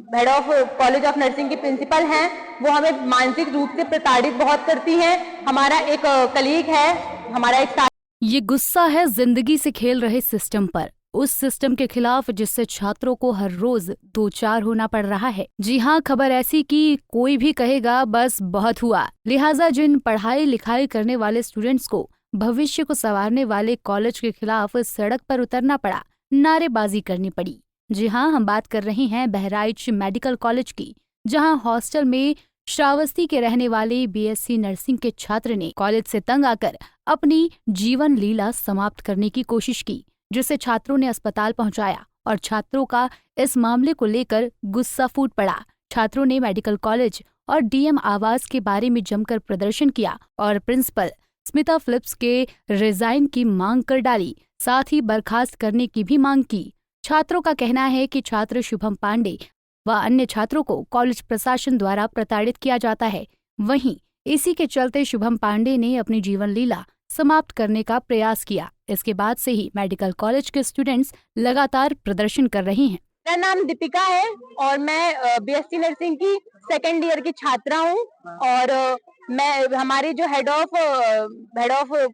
Head of college of nursing की principal हैं, वो हमें मानसिक रूप से प्रताड़ित बहुत करती हैं। हमारा एक कलीग है, हमारा एक ये गुस्सा है जिंदगी से खेल रहे सिस्टम पर, उस सिस्टम के खिलाफ जिससे छात्रों को हर रोज दो चार होना पड़ रहा है। जी हाँ, खबर ऐसी कि कोई भी कहेगा बस बहुत हुआ। लिहाजा जिन पढ़ाई लिखाई करने वाले स्टूडेंट्स को भविष्य को संवारने वाले कॉलेज के खिलाफ सड़क पर उतरना पड़ा, नारेबाजी करनी पड़ी। जी हाँ, हम बात कर रहे हैं बहराइच मेडिकल कॉलेज की, जहाँ हॉस्टल में श्रावस्ती के रहने वाले बीएससी नर्सिंग के छात्र ने कॉलेज से तंग आकर अपनी जीवन लीला समाप्त करने की कोशिश की, जिसे छात्रों ने अस्पताल पहुंचाया और छात्रों का इस मामले को लेकर गुस्सा फूट पड़ा। छात्रों ने मेडिकल कॉलेज और डीएम आवास के बारे में जमकर प्रदर्शन किया और प्रिंसिपल स्मिता फिलिप्स के रिजाइन की मांग कर डाली, साथ ही बर्खास्त करने की भी मांग की। छात्रों का कहना है कि छात्र शुभम पांडे व अन्य छात्रों को कॉलेज प्रशासन द्वारा प्रताड़ित किया जाता है। वहीं इसी के चलते शुभम पांडे ने अपनी जीवन लीला समाप्त करने का प्रयास किया। इसके बाद से ही मेडिकल कॉलेज के स्टूडेंट्स लगातार प्रदर्शन कर रहे हैं। मेरा नाम दीपिका है और मैं बीएससी नर्सिंग की सेकेंड ईयर की छात्रा हूँ। और मैं हमारी जो head of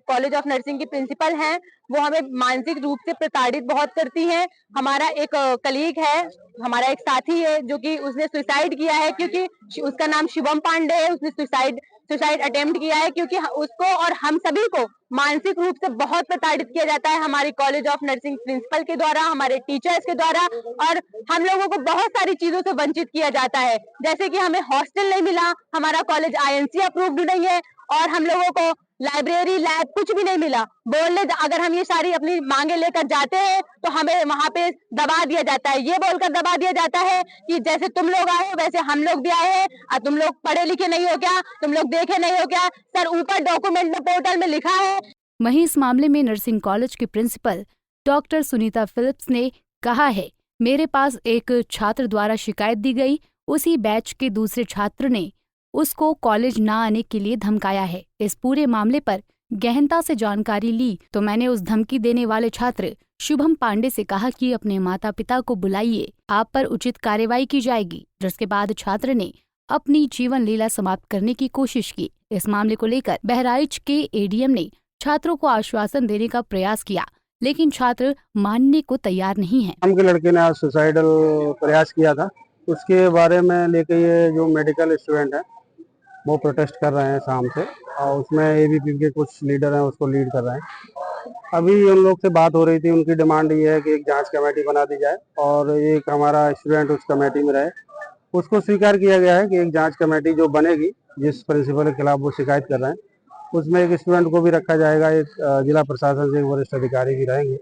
college of nursing की प्रिंसिपल हैं, वो हमें मानसिक रूप से प्रताड़ित बहुत करती हैं। हमारा एक कलीग है, हमारा एक साथी है, जो कि उसने सुसाइड किया है, क्योंकि उसका नाम शिवम पांडे है। उसने सुसाइड अटेम्प्ट किया है, क्योंकि उसको और हम सभी को मानसिक रूप से बहुत प्रताड़ित किया जाता है हमारी कॉलेज ऑफ नर्सिंग प्रिंसिपल के द्वारा, हमारे टीचर्स के द्वारा। और हम लोगों को बहुत सारी चीजों से वंचित किया जाता है, जैसे कि हमें हॉस्टल नहीं मिला, हमारा कॉलेज आईएनसी अप्रूव्ड नहीं है, और हम लोगों को लाइब्रेरी लैब कुछ भी नहीं मिला। बोलने अगर हम ये सारी अपनी मांगे लेकर जाते हैं तो हमें वहां पे दबा दिया जाता है, ये बोलकर दबा दिया जाता है कि जैसे तुम लोग आए हो वैसे हम लोग भी आए हैं, और तुम लोग पढ़े लिखे नहीं हो क्या, तुम लोग देखे नहीं हो क्या। सर, ऊपर डॉक्यूमेंट में पोर्टल में लिखा है। वहीं इस मामले में नर्सिंग कॉलेज के प्रिंसिपल डॉक्टर सुनीता फिलिप्स ने कहा है, मेरे पास एक छात्र द्वारा शिकायत दी गई, उसी बैच के दूसरे छात्र ने उसको कॉलेज ना आने के लिए धमकाया है। इस पूरे मामले पर गहनता से जानकारी ली तो मैंने उस धमकी देने वाले छात्र शुभम पांडे से कहा कि अपने माता पिता को बुलाइए, आप पर उचित कार्रवाई की जाएगी। जिसके बाद छात्र ने अपनी जीवन लीला समाप्त करने की कोशिश की। इस मामले को लेकर बहराइच के एडीएम ने छात्रों को आश्वासन देने का प्रयास किया, लेकिन छात्र मानने को तैयार नहीं है। हम के लड़के ने आज सुसाइडल प्रयास किया था, उसके बारे में लेके ये जो मेडिकल स्टूडेंट है वो प्रोटेस्ट कर रहे हैं शाम से, और उसमें एबीपी के कुछ लीडर हैं उसको लीड कर रहे हैं। अभी उन लोग से बात हो रही थी, उनकी डिमांड ये है कि एक जांच कमेटी बना दी जाए और एक हमारा स्टूडेंट उस कमेटी में रहे। उसको स्वीकार किया गया है कि एक जांच कमेटी जो बनेगी, जिस प्रिंसिपल के खिलाफ वो शिकायत कर रहे हैं, उसमें एक स्टूडेंट को भी रखा जाएगा, एक जिला प्रशासन से एक वरिष्ठ अधिकारी भी रहेंगे,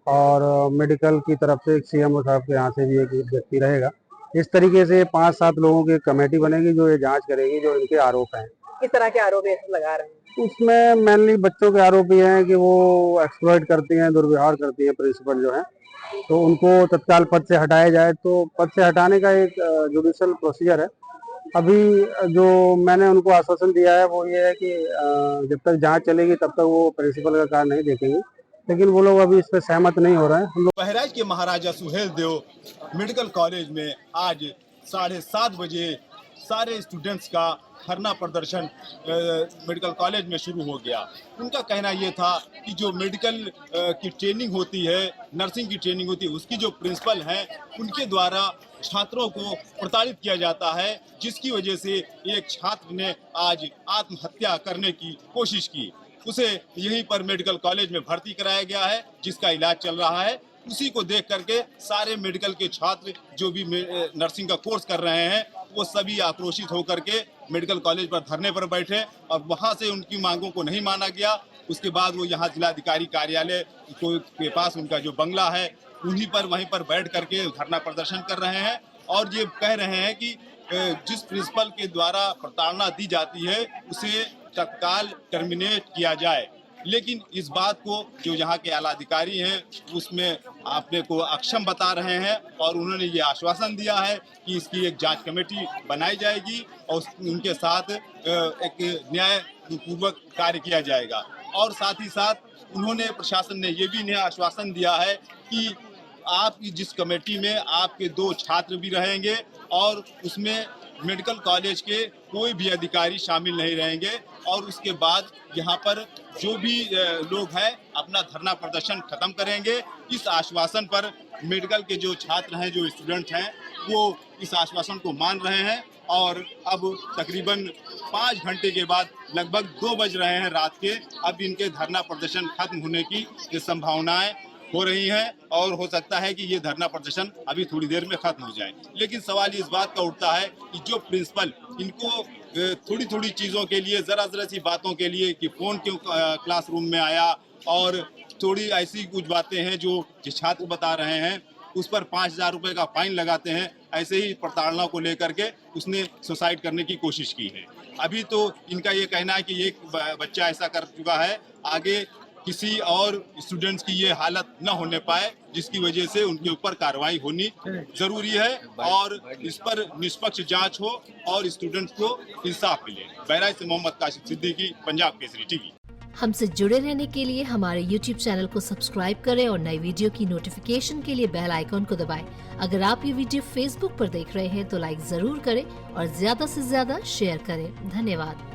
और मेडिकल की तरफ से एक सीएमओ साहब के यहाँ से भी एक व्यक्ति रहेगा। इस तरीके से 5-7 लोगों की कमेटी बनेगी जो ये जांच करेगी जो इनके आरोप हैं। किस तरह के आरोप लगा रहे हैं? उसमें मेनली बच्चों के आरोप ये हैं कि वो एक्सप्लॉइट करती हैं, दुर्व्यवहार करती है प्रिंसिपल जो है, तो उनको तत्काल पद से हटाया जाए। तो पद से हटाने का एक जुडिशियल प्रोसीजर है। अभी जो मैंने उनको आश्वासन दिया है वो ये है कि जब तक जांच चलेगी तब तक वो प्रिंसिपल का कार्य नहीं देखेंगे, लेकिन वो लोग अभी इस पर सहमत नहीं हो रहे हैं। बहराइच के महाराजा सुहेल देव मेडिकल कॉलेज में आज 7:30 बजे सारे स्टूडेंट्स का धरना प्रदर्शन मेडिकल कॉलेज में शुरू हो गया। उनका कहना ये था कि जो मेडिकल की ट्रेनिंग होती है, नर्सिंग की ट्रेनिंग होती है, उसकी जो प्रिंसिपल हैं उनके द्वारा छात्रों को प्रताड़ित किया जाता है, जिसकी वजह से एक छात्र ने आज आत्महत्या करने की कोशिश की। उसे यहीं पर मेडिकल कॉलेज में भर्ती कराया गया है, जिसका इलाज चल रहा है। उसी को देख करके सारे मेडिकल के छात्र जो भी नर्सिंग का कोर्स कर रहे हैं वो सभी आक्रोशित होकर के मेडिकल कॉलेज पर धरने पर बैठे, और वहां से उनकी मांगों को नहीं माना गया। उसके बाद वो यहाँ जिलाधिकारी कार्यालय के पास उनका जो बंगला है वहीं पर बैठ करके धरना प्रदर्शन कर रहे हैं, और ये कह रहे हैं कि जिस प्रिंसिपल के द्वारा प्रताड़ना दी जाती है उसे तत्काल टर्मिनेट किया जाए। लेकिन इस बात को जो यहाँ के आला अधिकारी हैं उसमें अपने को अक्षम बता रहे हैं, और उन्होंने ये आश्वासन दिया है कि इसकी एक जांच कमेटी बनाई जाएगी और उनके साथ एक न्यायपूर्वक कार्य किया जाएगा। और साथ ही साथ उन्होंने प्रशासन ने ये भी नया आश्वासन दिया है कि आप जिस कमेटी में आपके 2 छात्र भी रहेंगे और उसमें मेडिकल कॉलेज के कोई भी अधिकारी शामिल नहीं रहेंगे। और उसके बाद यहाँ पर जो भी लोग हैं अपना धरना प्रदर्शन खत्म करेंगे। इस आश्वासन पर मेडिकल के जो छात्र हैं, जो स्टूडेंट हैं, वो इस आश्वासन को मान रहे हैं। और अब तकरीबन 5 घंटे के बाद लगभग 2 बज रहे हैं रात के, अब इनके धरना प्रदर्शन खत्म होने की ये संभावनाएं हो रही हैं और हो सकता है कि ये धरना प्रदर्शन अभी थोड़ी देर में खत्म हो जाए। लेकिन सवाल इस बात का उठता है कि जो प्रिंसिपल इनको थोड़ी थोड़ी चीज़ों के लिए, ज़रा सी बातों के लिए कि फ़ोन क्यों क्लासरूम में आया, और थोड़ी ऐसी कुछ बातें हैं जो छात्र बता रहे हैं, उस पर 5,000 रुपये का फाइन लगाते हैं। ऐसे ही प्रताड़ना को लेकर के उसने सुसाइड करने की कोशिश की है। अभी तो इनका ये कहना है कि एक बच्चा ऐसा कर चुका है, आगे किसी और स्टूडेंट्स की ये हालत न होने पाए, जिसकी वजह से उनके ऊपर कार्रवाई होनी जरूरी है और इस पर निष्पक्ष जांच हो और स्टूडेंट्स को इंसाफ मिले। बहराइच से मोहम्मद काशिफ सिद्दीकी, पंजाब केसरी टीवी। हमसे जुड़े रहने के लिए हमारे YouTube चैनल को सब्सक्राइब करें और नई वीडियो की नोटिफिकेशन के लिए बेल आइकॉन को दबाएं। अगर आप ये वीडियो Facebook पर देख रहे हैं तो लाइक जरूर करें और ज्यादा से ज्यादा शेयर करें। धन्यवाद।